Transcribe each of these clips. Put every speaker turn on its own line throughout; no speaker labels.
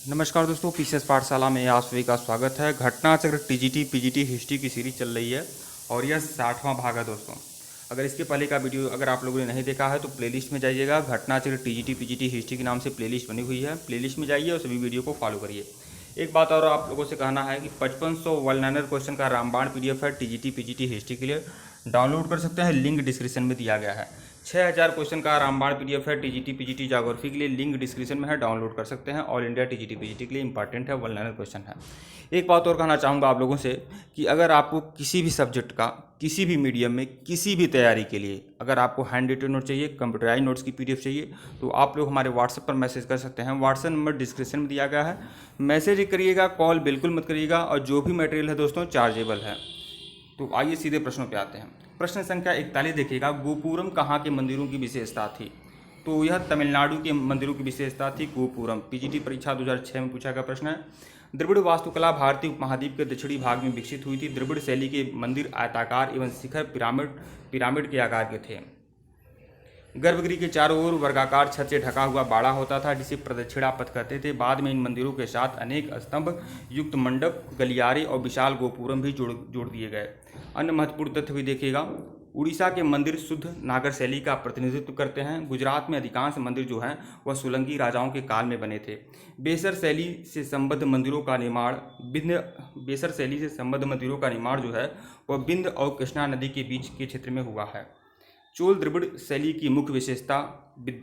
नमस्कार दोस्तों, पीसीएस पाठशाला में आप सभी का स्वागत है। घटना चक्र टीजीटी पीजीटी हिस्ट्री की सीरीज चल रही है और यह 60वां भाग है दोस्तों। अगर इसके पहले का वीडियो अगर आप लोगों ने नहीं देखा है तो प्लेलिस्ट में जाइएगा। घटना चक्र टीजीटी पीजीटी हिस्ट्री के नाम से प्लेलिस्ट बनी हुई है, प्लेलिस्ट में जाइए और सभी वीडियो को फॉलो करिए। एक बात और आप लोगों से कहना है कि 5500 1 लाइनर क्वेश्चन का रामबाण पीडीएफ है टीजीटी पीजीटी हिस्ट्री के लिए, डाउनलोड कर सकते हैं, लिंक डिस्क्रिप्शन में दिया गया है। 6000 क्वेश्चन का रामबाण पीडीएफ है टीजीटी पीजीटी ज्योग्राफी के लिए, लिंक डिस्क्रिप्शन में है, डाउनलोड कर सकते हैं। ऑल इंडिया टीजीटी पीजीटी के लिए इंपॉर्टेंट है, 1 लाइनर क्वेश्चन है। एक बात और कहना चाहूँगा आप लोगों से कि अगर आपको किसी भी सब्जेक्ट का किसी भी मीडियम में किसी भी तैयारी के लिए अगर आपको हैंड रिटन नोट चाहिए, कंप्यूटराइज नोट्स की पीडीएफ चाहिए तो आप लोग हमारे व्हाट्सएप पर मैसेज कर सकते हैं। व्हाट्सएप नंबर डिस्क्रिप्शन में दिया गया है, मैसेज करिएगा, कॉल बिल्कुल मत करिएगा। और जो भी मटेरियल है दोस्तों चार्जेबल है। तो आइए सीधे प्रश्नों पे आते हैं। प्रश्न संख्या 41 देखिएगा, गोपुरम कहाँ के मंदिरों की विशेषता थी? तो यह तमिलनाडु के मंदिरों की विशेषता थी गोपुरम। पीजीटी परीक्षा 2006 में पूछा गया प्रश्न है। द्रविड़ वास्तुकला भारतीय उपमहाद्वीप के दक्षिणी भाग में विकसित हुई थी। द्रविड़ शैली के मंदिर आयताकार एवं शिखर पिरामिड के आकार के थे। गर्भगृह के चारों ओर वर्गाकार छत से ढका हुआ बाड़ा होता था जिसे प्रदक्षिणा पथ कहते थे। बाद में इन मंदिरों के साथ अनेक स्तंभ युक्त मंडप, गलियारे और विशाल गोपुरम भी जोड़ दिए गए। अन्य महत्वपूर्ण तथ्य भी देखिएगा, उड़ीसा के मंदिर शुद्ध नागर शैली का प्रतिनिधित्व करते हैं। गुजरात में अधिकांश मंदिर जो हैं वह सोलंकी राजाओं के काल में बने थे। बेसर शैली से संबद्ध मंदिरों का निर्माण जो है वह बिंद और कृष्णा नदी के बीच के क्षेत्र में हुआ है। चोल द्रविड़ शैली की मुख्य विशेषता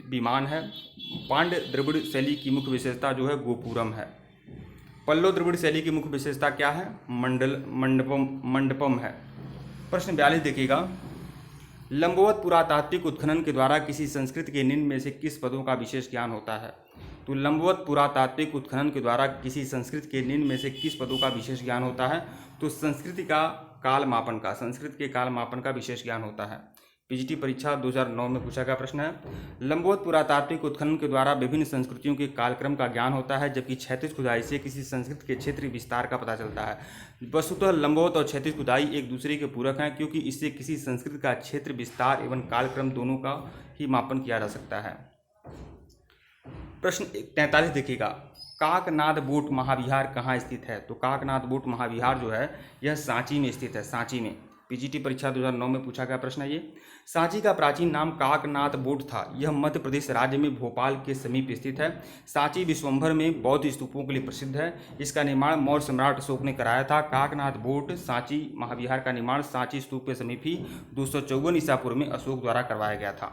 विमान है। पांड्य द्रविड़ शैली की मुख्य विशेषता जो है गोपुरम है। पल्लव द्रविड़ शैली की मुख्य विशेषता क्या है? मंडपम है। प्रश्न 42 देखिएगा, लंबवत पुरातात्विक उत्खनन के द्वारा किसी संस्कृति के निम्न में से किस पदों का विशेष ज्ञान होता है? तो लंबवत पुरातात्विक उत्खनन के द्वारा किसी संस्कृति के निम्न में से किस पदों का विशेष ज्ञान होता है? तो संस्कृति के काल मापन का विशेष ज्ञान होता है। पीजीटी परीक्षा 2009 में पूछा गया प्रश्न है। लंबवत पुरातात्विक उत्खनन के द्वारा विभिन्न संस्कृतियों के कालक्रम का ज्ञान होता है, जबकि क्षैतिज खुदाई से किसी संस्कृति के क्षेत्र विस्तार का पता चलता है। वस्तुतः लंबवत और क्षैतिज खुदाई एक दूसरे के पूरक हैं, क्योंकि इससे किसी संस्कृति का क्षेत्र विस्तार एवं कालक्रम दोनों का ही मापन किया जा सकता है। प्रश्न 43 देखिएगा, काकनाद बोट महाविहार कहाँ स्थित है? तो काकनाद बोट महाविहार जो है यह सांची में स्थित है, सांची में। पीजीटी परीक्षा 2009 में पूछा गया प्रश्न है ये। सांची का प्राचीन नाम काकनाथ बोट था। यह मध्य प्रदेश राज्य में भोपाल के समीप स्थित है। सांची विश्वंभर में बौद्ध स्तूपों के लिए प्रसिद्ध है। इसका निर्माण मौर्य सम्राट अशोक ने कराया था। काकनाथ बोट सांची महाविहार का निर्माण सांची स्तूप के समीप ही 254 ईसा पूर्व में अशोक द्वारा करवाया गया था।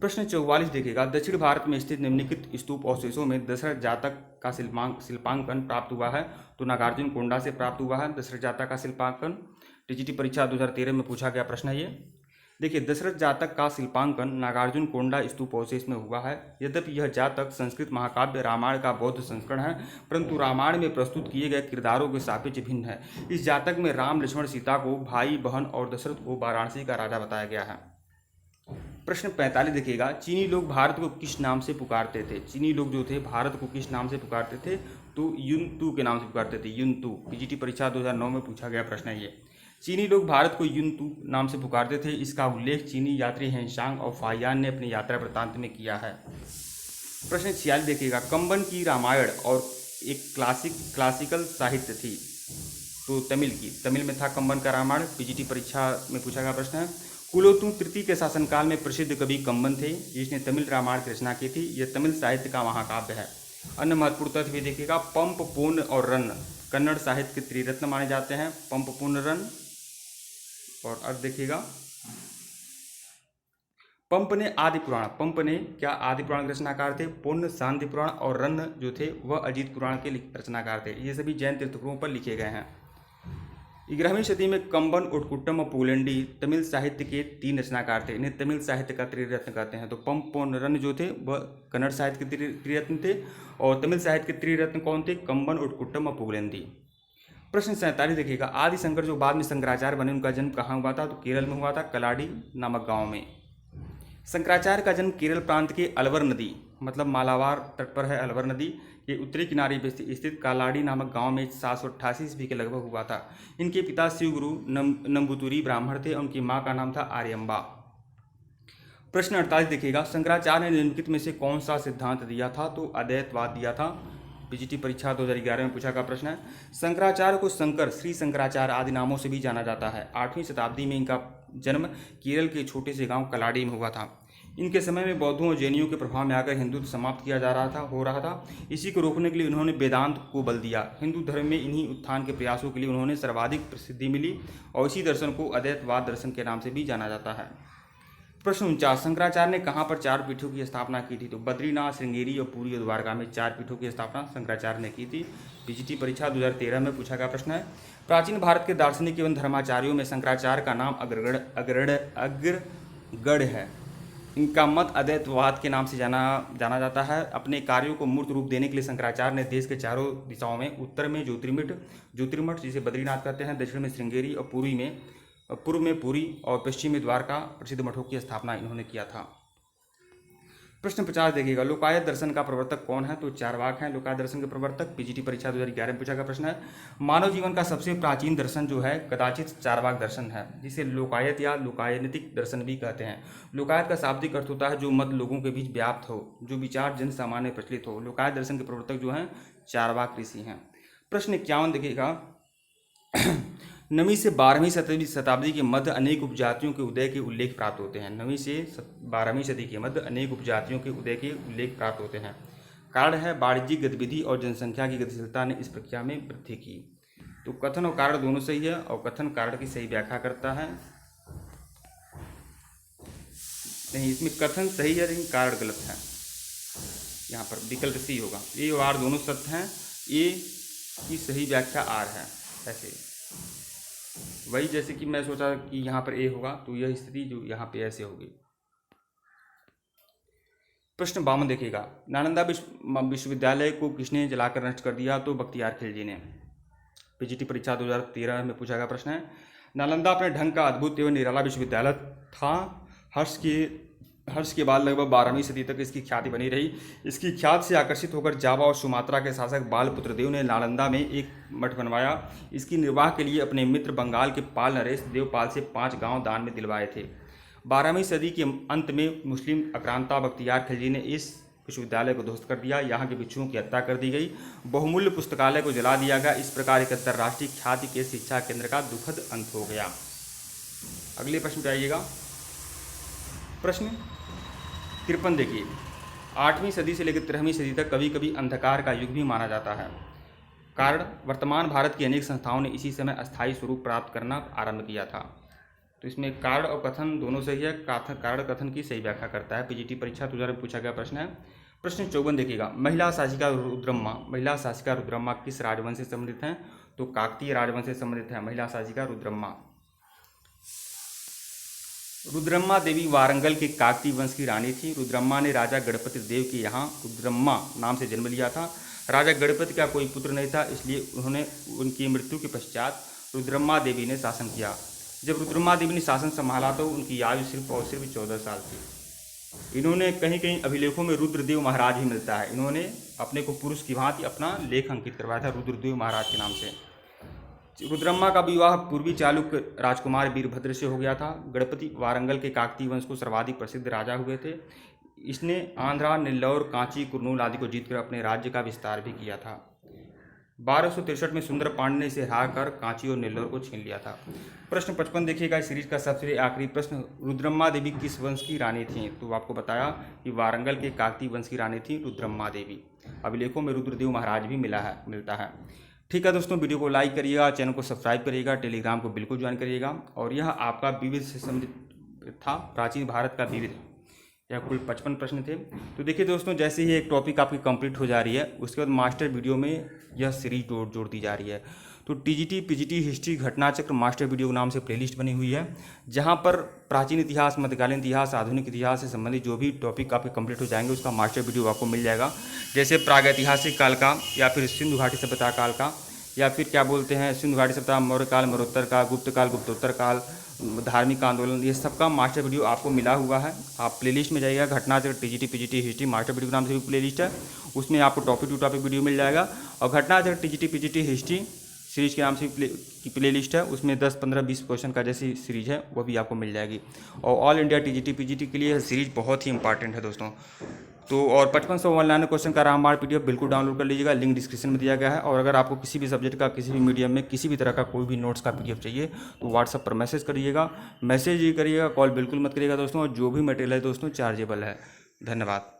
प्रश्न 44 देखिएगा, दक्षिण भारत में स्थित निम्नलिखित स्तूप अवशेषों में दशरथ जातक का शिल्पांकन प्राप्त हुआ है? तो नागार्जुन कोंडा से प्राप्त हुआ है दशरथ जातक का शिल्पांकन। टीजीटी परीक्षा 2013 में पूछा गया प्रश्न है ये। देखिए, दशरथ जातक का शिल्पांकन नागार्जुन कोंडा स्तूप अवशेष में हुआ है। यद्यपि यह जातक संस्कृत महाकाव्य रामायण का बौद्ध संस्करण है, परंतु रामायण में प्रस्तुत किए गए किरदारों के सापेक्ष भिन्न है। इस जातक में राम, लक्ष्मण, सीता को भाई बहन और दशरथ को वाराणसी का राजा बताया गया है। प्रश्न 45 देखिएगा, चीनी लोग भारत को किस नाम से पुकारते थे? चीनी लोग जो थे भारत को किस नाम से पुकारते थे? तो युनतू के नाम से पुकारते थे, युनतू। पीजीटी परीक्षा 2009 में पूछा गया प्रश्न है ये। चीनी लोग भारत को युनतू नाम से पुकारते थे। इसका उल्लेख चीनी यात्री हेनसांग और फाहियान ने अपनी यात्रा वृत्तांत में किया है। प्रश्न 46 देखिएगा, कंबन की रामायण और एक क्लासिकल साहित्य थी, तो तमिल में था कंबन का रामायण। पीजीटी परीक्षा में पूछा गया प्रश्न है। कुलोतुंग तृतीय के शासनकाल में प्रसिद्ध कवि कंबन थे, जिसने तमिल रामायण की रचना की थी। यह तमिल साहित्य का महाकाव्य है। अन्य महत्वपूर्ण तथ्य भी देखिएगा, पंप, पूर्ण और रन कन्नड़ साहित्य के त्रिरत्न माने जाते हैं। पंप, पूर्ण, रन। और अर्थ देखिएगा, पंप ने क्या आदि पुराण के रचनाकार थे? पूर्ण शांति पुराण और रन जो थे वह अजीत पुराण के रचनाकार थे। ये सभी जैन तीर्थंकरों पर लिखे गए हैं। 11वीं सदी में कंबन, उटकुट्टम और पुगलेंडी तमिल साहित्य के 3 रचनाकार थे। इन्हें तमिल साहित्य का त्रिरत्न कहते हैं। तो पंप, पूर्ण, रन जो थे वह कन्नड़ साहित्य के त्रिरत्न थे और तमिल साहित्य के त्रिरत्न कौन थे? कंबन, उटकुट्टम और पुगलेंदी। प्रश्न 47 देखिएगा, आदि शंकर जो बाद में शंकराचार्य बने उनका जन्म कहाँ हुआ था? तो केरल में हुआ था, कलाडी नामक गांव में। शंकराचार्य का जन्म केरल प्रांत के अलवर नदी मतलब मालाबार तट पर है अलवर नदी के उत्तरी किनारे पर स्थित कालाडी नामक गांव में 788 ईस्वी के लगभग हुआ था। इनके पिता शिवगुरु नंबूतुरी ब्राह्मण थे और उनकी माँ का नाम था आर्यम्बा। प्रश्न 48 देखिएगा, शंकराचार्य ने निम्नलिखित में से कौन सा सिद्धांत दिया था? तो अद्वैतवाद दिया था। पीजीटी परीक्षा 2011 में पूछा गया प्रश्न है। शंकराचार्य को शंकर, श्री शंकराचार्य आदि नामों से भी जाना जाता है। 8वीं शताब्दी में इनका जन्म केरल के छोटे से गांव कलाडी में हुआ था। इनके समय में बौद्धों और जैनियों के प्रभाव में आकर हिंदुत्व समाप्त किया हो रहा था। इसी को रोकने के लिए उन्होंने वेदांत को बल दिया। हिंदू धर्म में इन्हीं उत्थान के प्रयासों के लिए उन्होंने सर्वाधिक प्रसिद्धि मिली और इसी दर्शन को अद्वैतवाद दर्शन के नाम से भी जाना जाता है। प्रश्न 49, शंकराचार्य ने कहाँ पर 4 पीठों की स्थापना की थी? तो बद्रीनाथ, श्रृंगेरी और पुरी और द्वारका में 4 पीठों की स्थापना शंकराचार्य ने की थी। पीजीटी परीक्षा 2013 में पूछा गया प्रश्न है। प्राचीन भारत के दार्शनिक एवं धर्माचार्यों में शंकराचार्य का नाम अग्रगण्य है। इनका मत अद्वैतवाद के नाम से जाना जाता है। अपने कार्यों को मूर्त रूप देने के लिए शंकराचार्य ने देश के चारों दिशाओं में उत्तर में ज्योतिर्मठ जिसे बद्रीनाथ कहते हैं, दक्षिण में श्रृंगेरी और पूर्व में पुरी और पश्चिम में द्वारका प्रसिद्ध मठों की स्थापना इन्होंने किया था। प्रश्न 50 देखिएगा, लोकायत दर्शन का प्रवर्तक कौन है? तो चारवाक हैं लोकायत दर्शन के प्रवर्तक। पीजीटी परीक्षा 2011 में पूछा गया प्रश्न है। मानव जीवन का सबसे प्राचीन दर्शन जो है कदाचित चारवाक दर्शन है, जिसे लोकायत या लोकायनितिक दर्शन भी कहते हैं। लोकायत का शाब्दिक अर्थ होता है जो मत लोगों के बीच व्याप्त हो, जो विचार जन सामान्य प्रचलित हो। लोकायत दर्शन के प्रवर्तक जो हैं चारवाक ऋषि हैं। प्रश्न 51 देखिएगा, 9वीं से 12वीं शताब्दी के मध्य अनेक उपजातियों के उदय के उल्लेख प्राप्त होते हैं। 9वीं से 12वीं सदी के मध्य अनेक उपजातियों के उदय के उल्लेख प्राप्त होते हैं। कारण है वाणिज्यिक गतिविधि और जनसंख्या की गतिशीलता ने इस प्रक्रिया में वृद्धि की। तो कथन और कारण दोनों सही है और कथन कारण की सही व्याख्या करता है। नहीं, इसमें कथन सही है लेकिन कारण गलत है। यहाँ पर विकल्प सी होगा। ए और आर दोनों सत्य हैं। ए की सही व्याख्या आर है। ऐसे वही जैसे कि मैं सोचा कि यहाँ पर ए होगा तो यह स्थिति जो यहाँ पे ऐसे होगी। प्रश्न 52 देखिएगा, नालंदा विश्वविद्यालय को किसने जलाकर नष्ट कर दिया? तो बख्तियार खिलजी ने। पीजीटी परीक्षा 2013 में पूछा गया प्रश्न है। नालंदा अपने ढंग का अद्भुत एवं निराला विश्वविद्यालय था। हर्ष के बाद लगभग 12वीं सदी तक इसकी ख्याति बनी रही। इसकी ख्याति से आकर्षित होकर जावा और सुमात्रा के शासक बालपुत्र देव ने नालंदा में एक मठ बनवाया। इसकी निर्वाह के लिए अपने मित्र बंगाल के पाल नरेश देवपाल से 5 गांव दान में दिलवाए थे। 12वीं सदी के अंत में मुस्लिम आक्रांता बख्तियार खिलजी ने इस विश्वविद्यालय को ध्वस्त कर दिया। यहाँ के भिक्षुओं की हत्या कर दी गई। बहुमूल्य पुस्तकालय को जला दिया गया। इस प्रकार एक अंतर्राष्ट्रीय ख्याति के शिक्षा केंद्र का दुखद अंत हो गया। अगले प्रश्न पे आइएगा। प्रश्न 53 देखिए, 8वीं सदी से लेकर 13वीं सदी तक कभी कभी अंधकार का युग भी माना जाता है। कारण वर्तमान भारत की अनेक संस्थाओं ने इसी समय अस्थायी स्वरूप प्राप्त करना आरंभ किया था। तो इसमें कारण और कथन दोनों सही है। कारण कथन की सही व्याख्या करता है। पीजीटी परीक्षा 2000 में पूछा गया प्रश्न है। प्रश्न 54 देखिएगा, महिला शासिका रुद्रम्मा किस राजवंश से संबंधित हैं? तो काकतीय राजवंश से संबंधित है महिला शासिका रुद्रम्मा। रुद्रम्मा देवी वारंगल के काकतीय वंश की रानी थी। रुद्रम्मा ने राजा गणपति देव के यहाँ रुद्रम्मा नाम से जन्म लिया था। राजा गणपति का कोई पुत्र नहीं था, इसलिए उनकी मृत्यु के पश्चात रुद्रम्मा देवी ने शासन किया। जब रुद्रम्मा देवी ने शासन संभाला तो उनकी आयु सिर्फ 14 साल थी। इन्होंने कहीं अभिलेखों में रुद्रदेव महाराज ही मिलता है। इन्होंने अपने को पुरुष की भांति अपना लेख अंकित करवाया था रुद्रदेव महाराज के नाम से। रुद्रम्मा का विवाह पूर्वी चालुक्य राजकुमार वीरभद्र से हो गया था। गणपति वारंगल के काकतीय वंश को सर्वाधिक प्रसिद्ध राजा हुए थे। इसने आंध्रा, नेल्लौर, कांची, कुर्नूल आदि को जीतकर अपने राज्य का विस्तार भी किया था। 1263 में सुंदर पांडे ने इसे हराकर कांची और नेल्लौर को छीन लिया था। प्रश्न 55 देखिएगा, इस सीरीज का सबसे आखिरी प्रश्न, रुद्रम्मा देवी किस वंश की रानी थी? तो आपको बताया कि वारंगल के काकतीय वंश की रानी थी रुद्रम्मा देवी। अभिलेखों में रुद्रदेव महाराज भी मिलता है। ठीक है दोस्तों, वीडियो को लाइक करिएगा, चैनल को सब्सक्राइब करिएगा, टेलीग्राम को बिल्कुल ज्वाइन करिएगा। और यह आपका विविध से संबंधित था, प्राचीन भारत का विविध। यह कुल 55 प्रश्न थे। तो देखिए दोस्तों, जैसे ही एक टॉपिक आपकी कंप्लीट हो जा रही है उसके बाद मास्टर वीडियो में यह सीरीज जोड़ दी जा रही है। तो TGT PGT history Ghatnachakra master video के नाम से प्लेलिस्ट बनी हुई है, जहां पर प्राचीन इतिहास, मध्यकालीन इतिहास, आधुनिक इतिहास से संबंधित जो भी टॉपिक आपके कंप्लीट हो जाएंगे उसका मास्टर वीडियो आपको मिल जाएगा। जैसे प्रागैतिहासिक काल का, या फिर सिंधु घाटी सभ्यता काल का, या फिर क्या बोलते हैं सिंधु घाटी सभ्यता, मौर्य काल, मरणोत्तर काल, गुप्त काल, गुप्तोत्तर काल, धार्मिक आंदोलन, ये सबका मास्टर वीडियो आपको मिला हुआ है। आप प्लेलिस्ट में जाइएगा, Ghatnachakra TGT PGT history master video के नाम से भी प्लेलिस्ट है, उसमें आपको टॉपिक टू टॉपिक वीडियो मिल जाएगा। और Ghatnachakra TGT PGT history series के नाम से की प्लेलिस्ट है, उसमें 10, 15, 20 क्वेश्चन का जैसी सीरीज है वो भी आपको मिल जाएगी। और ऑल इंडिया टीजीटी पीजीटी के लिए सीरीज बहुत ही इंपॉर्टेंट है दोस्तों। तो और 5599 क्वेश्चन का रामबाण पीडीएफ बिल्कुल डाउनलोड कर लीजिएगा, लिंक डिस्क्रिप्शन में दिया गया है। और अगर आपको किसी भी सब्जेक्ट का, किसी भी मीडियम में किसी भी तरह का कोई भी नोट्स का पीडीएफ चाहिए तो व्हाट्सएप पर मैसेज करिएगा, मैसेज ही करिएगा, कॉल बिल्कुल मत करिएगा दोस्तों। और जो भी मटेरियल है दोस्तों चार्जेबल है। धन्यवाद।